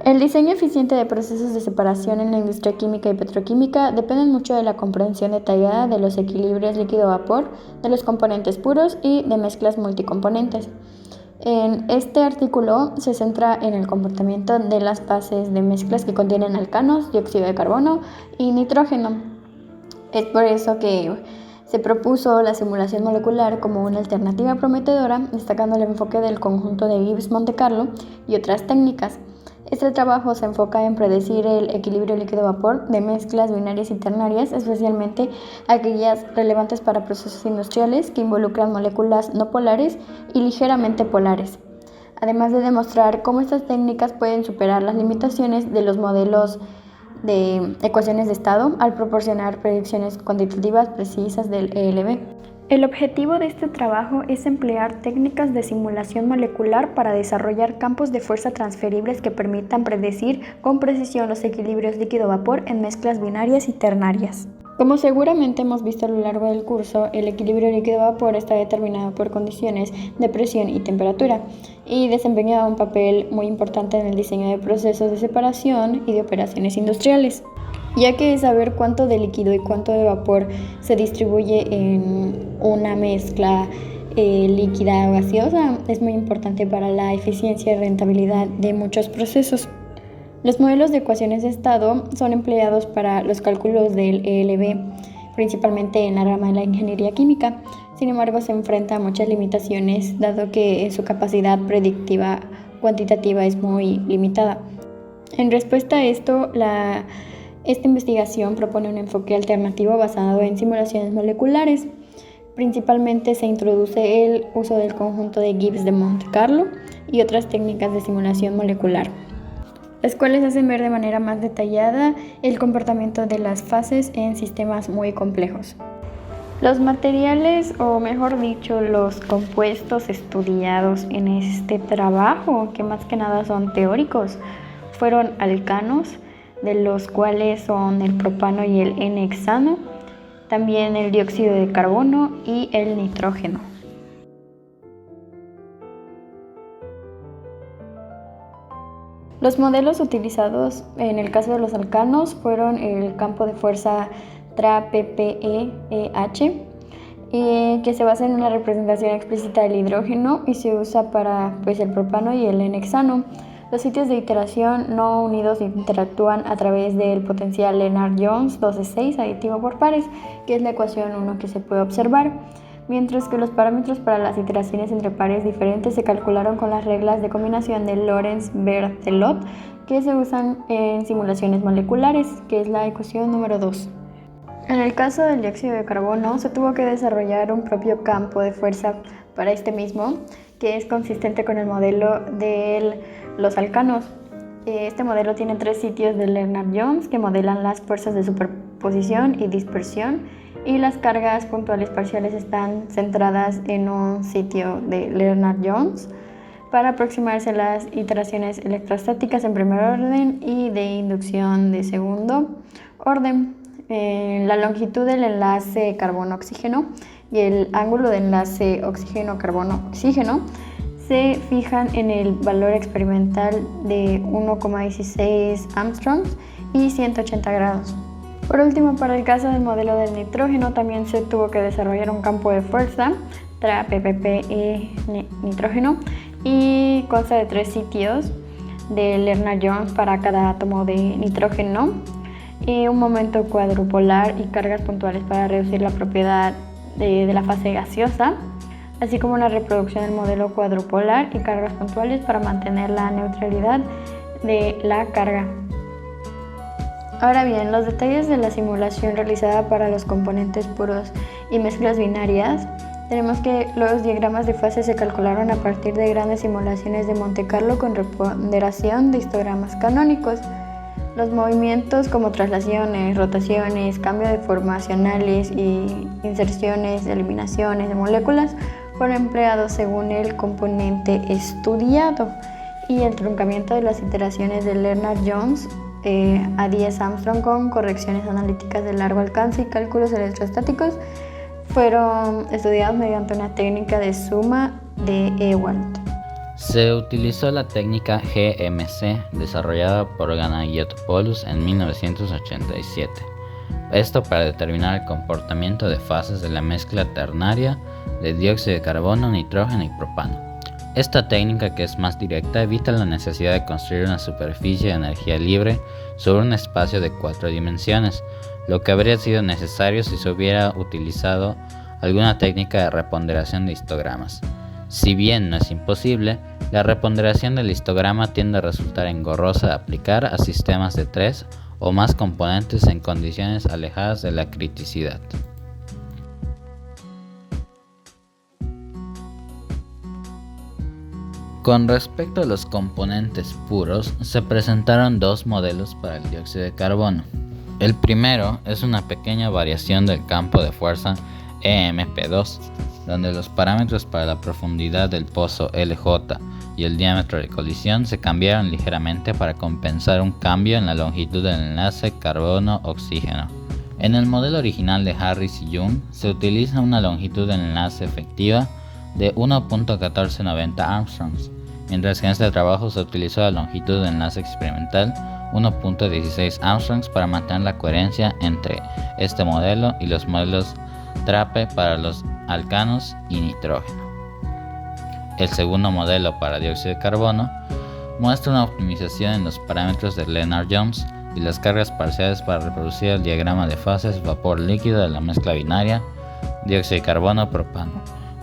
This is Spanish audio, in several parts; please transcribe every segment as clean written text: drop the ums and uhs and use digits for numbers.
El diseño eficiente de procesos de separación en la industria química y petroquímica depende mucho de la comprensión detallada de los equilibrios líquido-vapor, de los componentes puros y de mezclas multicomponentes. En este artículo se centra en el comportamiento de las fases de mezclas que contienen alcanos, dióxido de carbono y nitrógeno. Es por eso que se propuso la simulación molecular como una alternativa prometedora, destacando el enfoque del conjunto de Gibbs-Monte Carlo y otras técnicas. Este trabajo se enfoca en predecir el equilibrio líquido-vapor de mezclas binarias y ternarias, especialmente aquellas relevantes para procesos industriales que involucran moléculas no polares y ligeramente polares, además de demostrar cómo estas técnicas pueden superar las limitaciones de los modelos de ecuaciones de estado al proporcionar predicciones cuantitativas precisas del ELB. El objetivo de este trabajo es emplear técnicas de simulación molecular para desarrollar campos de fuerza transferibles que permitan predecir con precisión los equilibrios líquido-vapor en mezclas binarias y ternarias. Como seguramente hemos visto a lo largo del curso, el equilibrio líquido-vapor está determinado por condiciones de presión y temperatura y desempeña un papel muy importante en el diseño de procesos de separación y de operaciones industriales, ya que saber cuánto de líquido y cuánto de vapor se distribuye en una mezcla líquida o gaseosa es muy importante para la eficiencia y rentabilidad de muchos procesos. Los modelos de ecuaciones de estado son empleados para los cálculos del ELB, principalmente en la rama de la ingeniería química. Sin embargo, se enfrenta a muchas limitaciones, dado que su capacidad predictiva cuantitativa es muy limitada. En respuesta a esto, esta investigación propone un enfoque alternativo basado en simulaciones moleculares. Principalmente se introduce el uso del conjunto de Gibbs de Monte Carlo y otras técnicas de simulación molecular, las cuales hacen ver de manera más detallada el comportamiento de las fases en sistemas muy complejos. Los materiales, o mejor dicho, los compuestos estudiados en este trabajo, que más que nada son teóricos, fueron alcanos, de los cuales son el propano y el N-hexano, también el dióxido de carbono y el nitrógeno. Los modelos utilizados en el caso de los alcanos fueron el campo de fuerza TRA-PPE-EH, que se basa en una representación explícita del hidrógeno y se usa para el propano y el N-hexano. Los sitios de iteración no unidos interactúan a través del potencial Lennard-Jones 2 de 6 aditivo por pares, que es la ecuación 1 que se puede observar, mientras que los parámetros para las iteraciones entre pares diferentes se calcularon con las reglas de combinación de Lorentz-Berthelot, que se usan en simulaciones moleculares, que es la ecuación número 2. En el caso del dióxido de carbono, se tuvo que desarrollar un propio campo de fuerza para este mismo, que es consistente con el modelo de los alcanos. Este modelo tiene 3 sitios de Lennard-Jones que modelan las fuerzas de superposición y dispersión, y las cargas puntuales parciales están centradas en un sitio de Lennard-Jones para aproximarse a las iteraciones electrostáticas en primer orden y de inducción de segundo orden. La longitud del enlace carbono-oxígeno y el ángulo de enlace oxígeno-carbono-oxígeno se fijan en el valor experimental de 1,16 angstroms y 180 grados. Por último, para el caso del modelo del nitrógeno, también se tuvo que desarrollar un campo de fuerza TRA-PPE-nitrógeno y consta de 3 sitios de Lennard-Jones para cada átomo de nitrógeno, y un momento cuadrupolar y cargas puntuales para reducir la propiedad de la fase gaseosa, así como una reproducción del modelo cuadrupolar y cargas puntuales para mantener la neutralidad de la carga. Ahora bien, los detalles de la simulación realizada para los componentes puros y mezclas binarias, tenemos que los diagramas de fase se calcularon a partir de grandes simulaciones de Monte Carlo con ponderación de histogramas canónicos. Los movimientos como traslaciones, rotaciones, cambios deformacionales y inserciones, eliminaciones de moléculas fueron empleados según el componente estudiado, y el truncamiento de las iteraciones de Lennard-Jones a 10 Armstrong con correcciones analíticas de largo alcance y cálculos electrostáticos fueron estudiados mediante una técnica de suma de Ewald. Se utilizó la técnica GMC desarrollada por Ganagiotopoulos en 1987. Esto para determinar el comportamiento de fases de la mezcla ternaria de dióxido de carbono, nitrógeno y propano. Esta técnica, que es más directa, evita la necesidad de construir una superficie de energía libre sobre un espacio de 4 dimensiones, lo que habría sido necesario si se hubiera utilizado alguna técnica de reponderación de histogramas. Si bien no es imposible, la reponderación del histograma tiende a resultar engorrosa de aplicar a sistemas de 3 o más componentes en condiciones alejadas de la criticidad. Con respecto a los componentes puros, se presentaron dos modelos para el dióxido de carbono. El primero es una pequeña variación del campo de fuerza EMP2, donde los parámetros para la profundidad del pozo LJ y el diámetro de colisión se cambiaron ligeramente para compensar un cambio en la longitud del enlace carbono-oxígeno. En el modelo original de Harris y Young se utiliza una longitud del enlace efectiva de 1.1490 Armstrongs, mientras que en este trabajo se utilizó la longitud de enlace experimental 1.16 Armstrongs para mantener la coherencia entre este modelo y los modelos TRAPE para los alcanos y nitrógeno. El segundo modelo para dióxido de carbono muestra una optimización en los parámetros de Lennard-Jones y las cargas parciales para reproducir el diagrama de fases vapor líquido de la mezcla binaria dióxido de carbono-propano.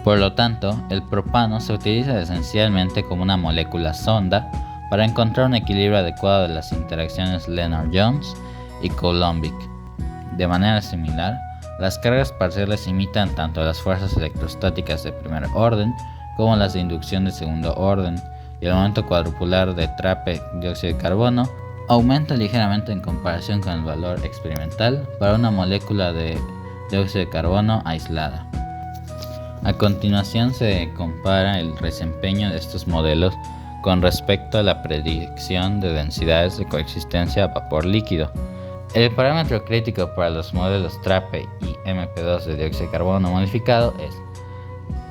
Por lo tanto, el propano se utiliza esencialmente como una molécula sonda para encontrar un equilibrio adecuado de las interacciones Lennard-Jones y Coulombic. De manera similar, las cargas parciales imitan tanto las fuerzas electrostáticas de primer orden como las de inducción de segundo orden, y el momento cuadrupular de TRAPE dióxido de carbono aumenta ligeramente en comparación con el valor experimental para una molécula de dióxido de carbono aislada. A continuación se compara el desempeño de estos modelos con respecto a la predicción de densidades de coexistencia a vapor líquido. El parámetro crítico para los modelos TRAPE y MP2 de dióxido de carbono modificado es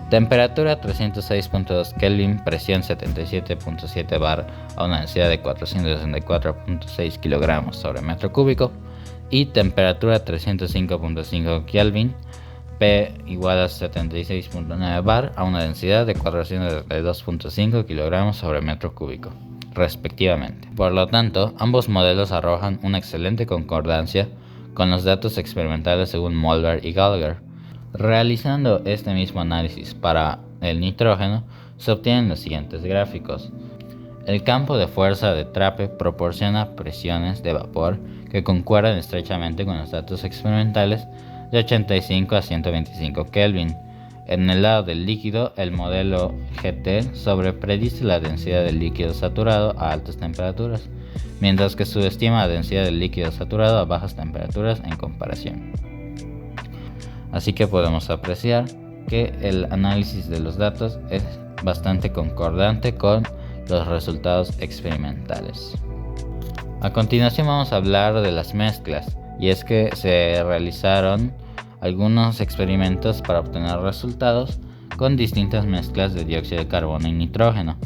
temperatura 306.2 Kelvin, presión 77.7 bar a una densidad de 464.6 kg sobre metro cúbico, y temperatura 305.5 Kelvin, P igual a 76.9 bar a una densidad de 472.5 kg sobre metro cúbico, respectivamente. Por lo tanto, ambos modelos arrojan una excelente concordancia con los datos experimentales según Molvar y Gallagher. Realizando este mismo análisis para el nitrógeno, se obtienen los siguientes gráficos. El campo de fuerza de TRAPE proporciona presiones de vapor que concuerdan estrechamente con los datos experimentales de 85 a 125 Kelvin. En el lado del líquido, el modelo GT sobrepredice la densidad del líquido saturado a altas temperaturas, mientras que subestima la densidad del líquido saturado a bajas temperaturas en comparación. Así que podemos apreciar que el análisis de los datos es bastante concordante con los resultados experimentales. A continuación vamos a hablar de las mezclas, y es que se realizaron algunos experimentos para obtener resultados con distintas mezclas de dióxido de carbono y nitrógeno.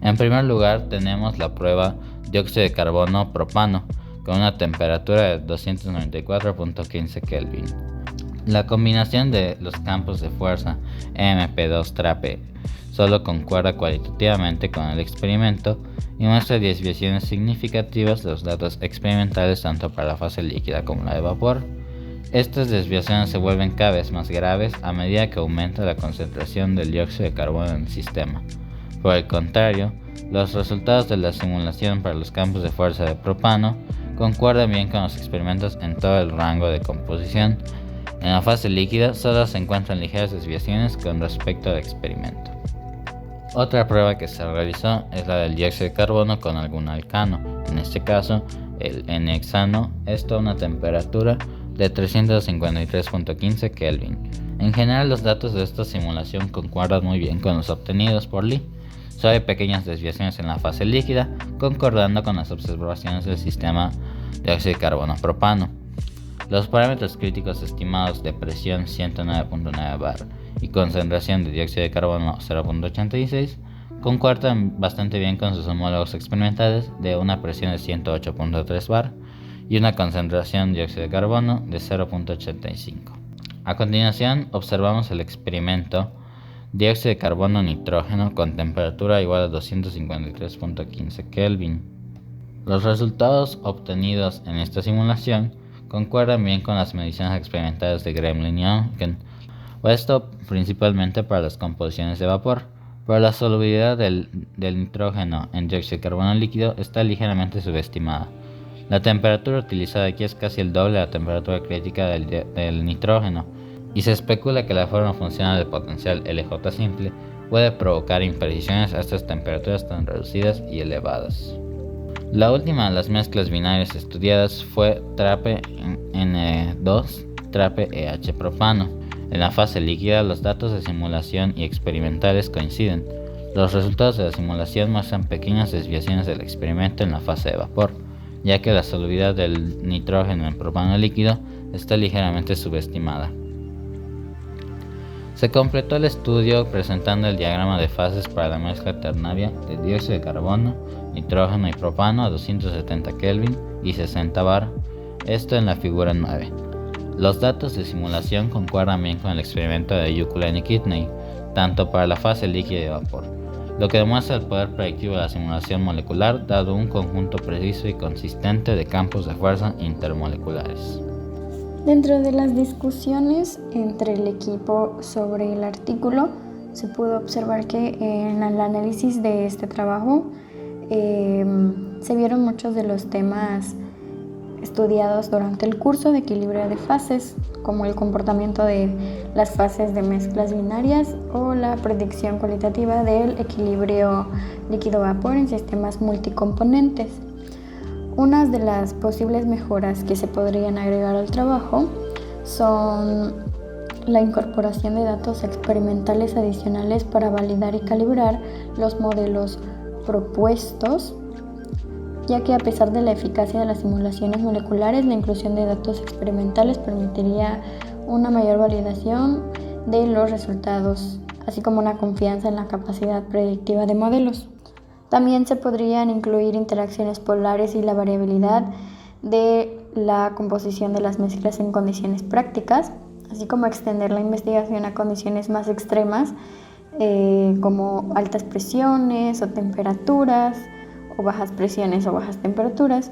En primer lugar tenemos la prueba dióxido de carbono propano con una temperatura de 294.15 Kelvin. La combinación de los campos de fuerza MP2 TRAPE solo concuerda cualitativamente con el experimento y muestra desviaciones significativas de los datos experimentales tanto para la fase líquida como la de vapor. Estas desviaciones se vuelven cada vez más graves a medida que aumenta la concentración del dióxido de carbono en el sistema. Por el contrario, los resultados de la simulación para los campos de fuerza de propano concuerdan bien con los experimentos en todo el rango de composición. En la fase líquida solo se encuentran ligeras desviaciones con respecto al experimento. Otra prueba que se realizó es la del dióxido de carbono con algún alcano, en este caso el N-hexano, esto a una temperatura de 353.15 Kelvin. En general los datos de esta simulación concuerdan muy bien con los obtenidos por Lee. Solo hay pequeñas desviaciones en la fase líquida, concordando con las observaciones del sistema dióxido de carbono propano. Los parámetros críticos estimados de presión 109.9 bar y concentración de dióxido de carbono 0.86 concuerdan bastante bien con sus homólogos experimentales de una presión de 108.3 bar y una concentración de dióxido de carbono de 0.85. A continuación, observamos el experimento dióxido de carbono nitrógeno con temperatura igual a 253.15 Kelvin. Los resultados obtenidos en esta simulación concuerdan bien con las mediciones experimentales de Gremlin y Onken, esto principalmente para las composiciones de vapor, pero la solubilidad del nitrógeno en dióxido de carbono líquido está ligeramente subestimada. La temperatura utilizada aquí es casi el doble de la temperatura crítica del nitrógeno, y se especula que la forma funcional del potencial LJ simple puede provocar imprecisiones a estas temperaturas tan reducidas y elevadas. La última de las mezclas binarias estudiadas fue TRAPE N2 TRAPE EH propano. En la fase líquida, los datos de simulación y experimentales coinciden. Los resultados de la simulación muestran pequeñas desviaciones del experimento en la fase de vapor, ya que la solubilidad del nitrógeno en propano líquido está ligeramente subestimada. Se completó el estudio presentando el diagrama de fases para la mezcla ternaria de dióxido de carbono, nitrógeno y propano a 270 Kelvin y 60 bar, esto en la figura 9. Los datos de simulación concuerdan bien con el experimento de Jukulen y Kidney, tanto para la fase líquida y vapor, lo que demuestra el poder predictivo de la simulación molecular dado un conjunto preciso y consistente de campos de fuerza intermoleculares. Dentro de las discusiones entre el equipo sobre el artículo, se pudo observar que en el análisis de este trabajo se vieron muchos de los temas estudiados durante el curso de equilibrio de fases, como el comportamiento de las fases de mezclas binarias o la predicción cualitativa del equilibrio líquido-vapor en sistemas multicomponentes. Unas de las posibles mejoras que se podrían agregar al trabajo son la incorporación de datos experimentales adicionales para validar y calibrar los modelos propuestos, ya que a pesar de la eficacia de las simulaciones moleculares, la inclusión de datos experimentales permitiría una mayor validación de los resultados, así como una confianza en la capacidad predictiva de modelos. También se podrían incluir interacciones polares y la variabilidad de la composición de las mezclas en condiciones prácticas, así como extender la investigación a condiciones más extremas, como altas presiones o temperaturas, o bajas presiones o bajas temperaturas,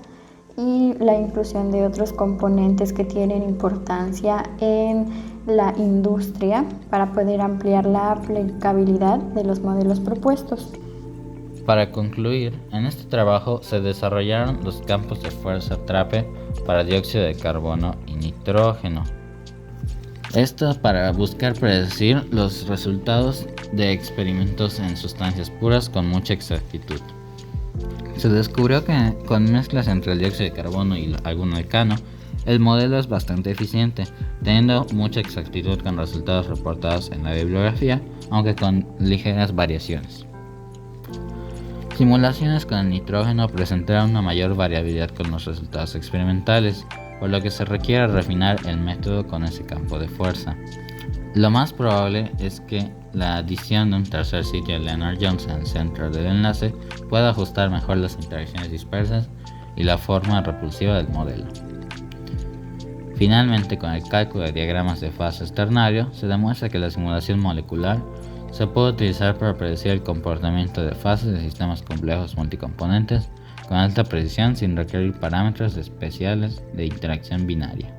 y la inclusión de otros componentes que tienen importancia en la industria para poder ampliar la aplicabilidad de los modelos propuestos. Para concluir, en este trabajo se desarrollaron los campos de fuerza TRAPE para dióxido de carbono y nitrógeno. Esto para buscar predecir los resultados de experimentos en sustancias puras con mucha exactitud. Se descubrió que con mezclas entre el dióxido de carbono y algún alcano, el modelo es bastante eficiente, teniendo mucha exactitud con resultados reportados en la bibliografía, aunque con ligeras variaciones. Simulaciones con el nitrógeno presentaron una mayor variabilidad con los resultados experimentales, por lo que se requiere refinar el método con ese campo de fuerza. Lo más probable es que la adición de un tercer sitio de Lennard-Jones en el centro del enlace pueda ajustar mejor las interacciones dispersas y la forma repulsiva del modelo. Finalmente, con el cálculo de diagramas de fases ternario, se demuestra que la simulación molecular se puede utilizar para predecir el comportamiento de fases de sistemas complejos multicomponentes con alta precisión sin requerir parámetros especiales de interacción binaria.